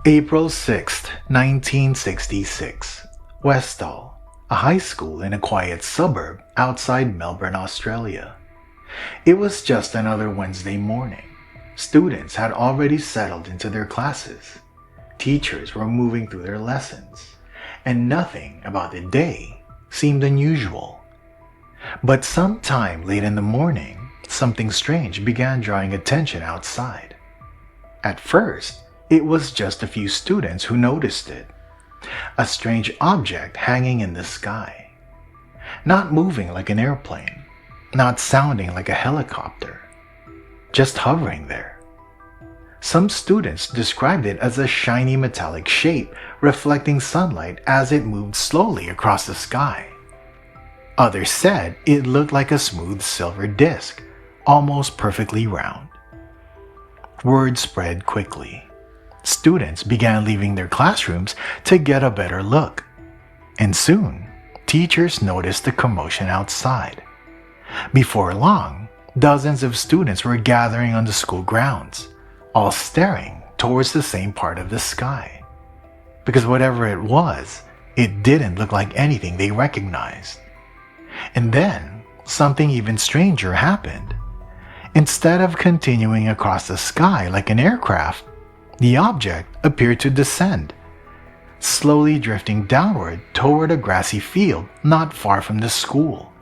April 6, 1966, Westall, a high school in a quiet suburb outside Melbourne, Australia. It was just another Wednesday morning. Students had already settled into their classes. Teachers were moving through their lessons, and nothing about the day seemed unusual. But sometime late in the morning, something strange began drawing attention outside. At first, it was just a few students who noticed it. A strange object hanging in the sky. Not moving like an airplane, not sounding like a helicopter, just hovering there. Some students described it as a shiny metallic shape reflecting sunlight as it moved slowly across the sky. Others said it looked like a smooth silver disc, almost perfectly round. Word spread quickly. Students began leaving their classrooms to get a better look. And soon, teachers noticed the commotion outside. Before long, dozens of students were gathering on the school grounds, all staring towards the same part of the sky. Because whatever it was, it didn't look like anything they recognized. And then, something even stranger happened. Instead of continuing across the sky like an aircraft, the object appeared to descend, slowly drifting downward toward a grassy field not far from the school.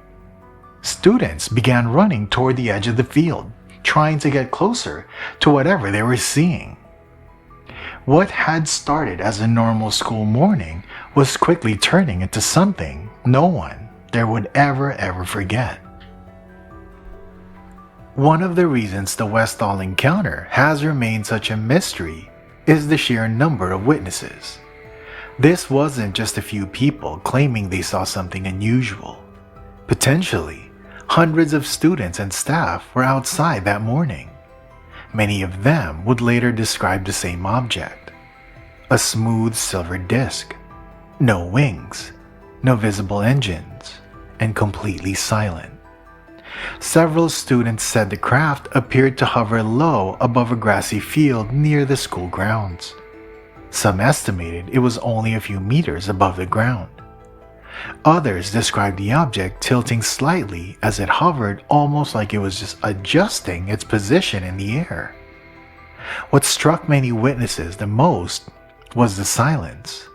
Students began running toward the edge of the field, trying to get closer to whatever they were seeing. What had started as a normal school morning was quickly turning into something no one there would ever forget. One of the reasons the Westall encounter has remained such a mystery is the sheer number of witnesses. This wasn't just a few people claiming they saw something unusual. Potentially, hundreds of students and staff were outside that morning. Many of them would later describe the same object. A smooth silver disc, no wings, no visible engines, and completely silent. Several students said the craft appeared to hover low above a grassy field near the school grounds. Some estimated it was only a few meters above the ground. Others described the object tilting slightly as it hovered, almost like it was just adjusting its position in the air. What struck many witnesses the most was the silence.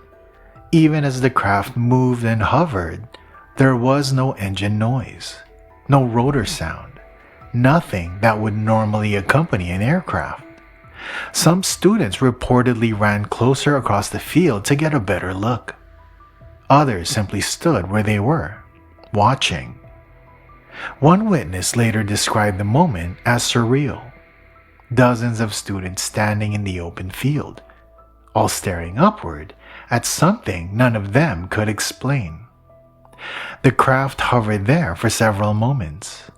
Even as the craft moved and hovered, there was no engine noise. No rotor sound, nothing that would normally accompany an aircraft. Some students reportedly ran closer across the field to get a better look. Others simply stood where they were, watching. One witness later described the moment as surreal. Dozens of students standing in the open field, all staring upward at something none of them could explain. The craft hovered there for several moments,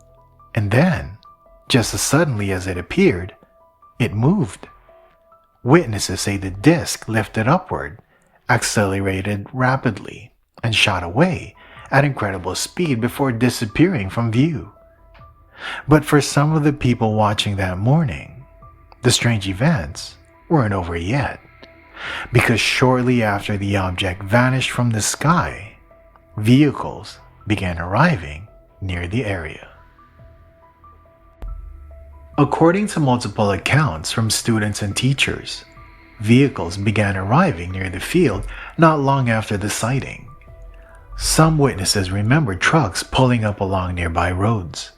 and then, just as suddenly as it appeared, it moved. Witnesses say the disc lifted upward, accelerated rapidly, and shot away at incredible speed before disappearing from view. But for some of the people watching that morning, the strange events weren't over yet, because shortly after the object vanished from the sky, vehicles began arriving near the area. According to multiple accounts from students and teachers, vehicles began arriving near the field not long after the sighting. Some witnesses remember trucks pulling up along nearby roads.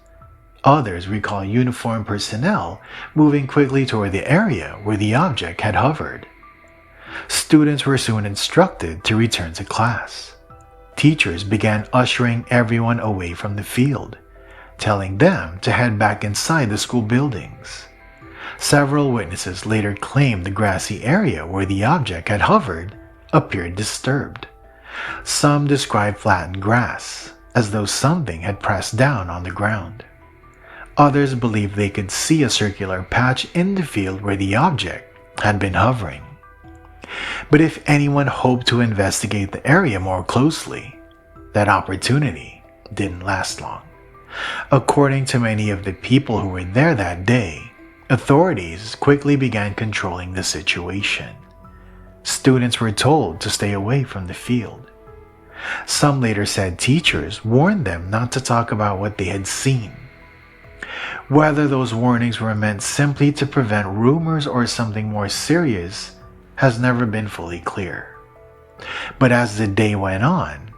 Others recall uniformed personnel moving quickly toward the area where the object had hovered. Students were soon instructed to return to class. Teachers began ushering everyone away from the field, telling them to head back inside the school buildings. Several witnesses later claimed the grassy area where the object had hovered appeared disturbed. Some described flattened grass, as though something had pressed down on the ground. Others believed they could see a circular patch in the field where the object had been hovering. But if anyone hoped to investigate the area more closely, that opportunity didn't last long. According to many of the people who were there that day, authorities quickly began controlling the situation. Students were told to stay away from the field. Some later said teachers warned them not to talk about what they had seen. Whether those warnings were meant simply to prevent rumors or something more serious has never been fully clear. But as the day went on,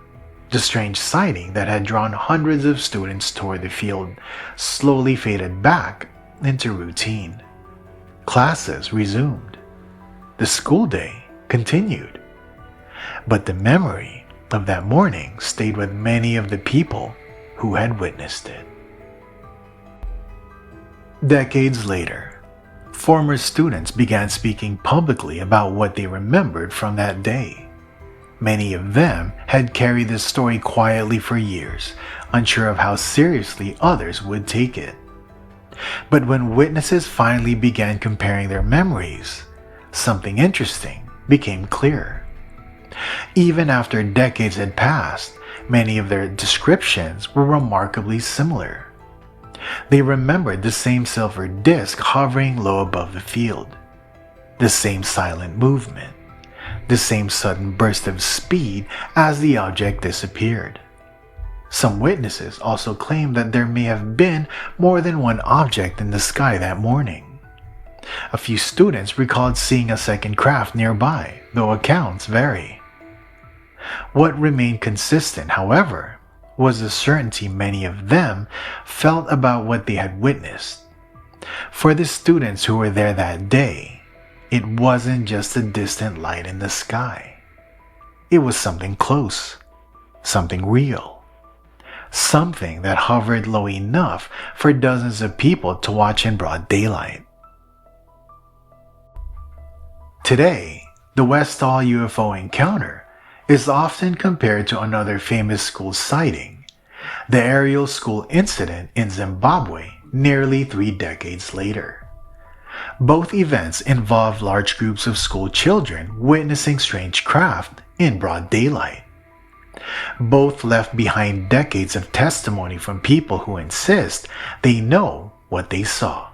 the strange sighting that had drawn hundreds of students toward the field slowly faded back into routine. Classes resumed. The school day continued. But the memory of that morning stayed with many of the people who had witnessed it. Decades later, former students began speaking publicly about what they remembered from that day. Many of them had carried this story quietly for years, unsure of how seriously others would take it. But when witnesses finally began comparing their memories, something interesting became clear. Even after decades had passed, many of their descriptions were remarkably similar. They remembered the same silver disc hovering low above the field, the same silent movement, the same sudden burst of speed as the object disappeared. Some witnesses also claimed that there may have been more than one object in the sky that morning. A few students recalled seeing a second craft nearby, though accounts vary. What remained consistent, however, was the certainty many of them felt about what they had witnessed. For the students who were there that day, it wasn't just a distant light in the sky. It was something close, something real, something that hovered low enough for dozens of people to watch in broad daylight. Today, the Westall UFO encounter is often compared to another famous school sighting, the aerial school incident in Zimbabwe nearly 3 decades later. Both events involved large groups of school children witnessing strange craft in broad daylight. Both left behind decades of testimony from people who insist they know what they saw.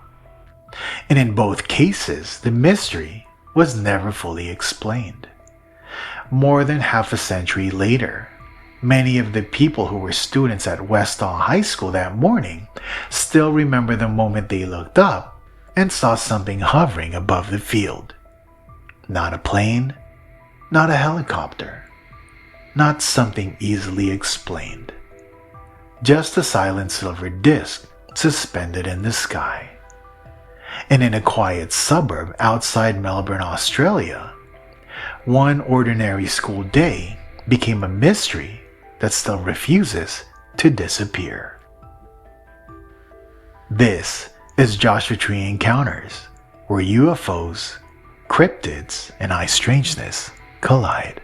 And in both cases, the mystery was never fully explained. More than half a century later, many of the people who were students at Westall High School that morning still remember the moment they looked up and saw something hovering above the field. Not a plane, not a helicopter, not something easily explained. Just a silent silver disc suspended in the sky. And in a quiet suburb outside Melbourne, Australia, one ordinary school day became a mystery that still refuses to disappear. This is Joshua Tree Encounters, where UFOs, cryptids, and eye strangeness collide.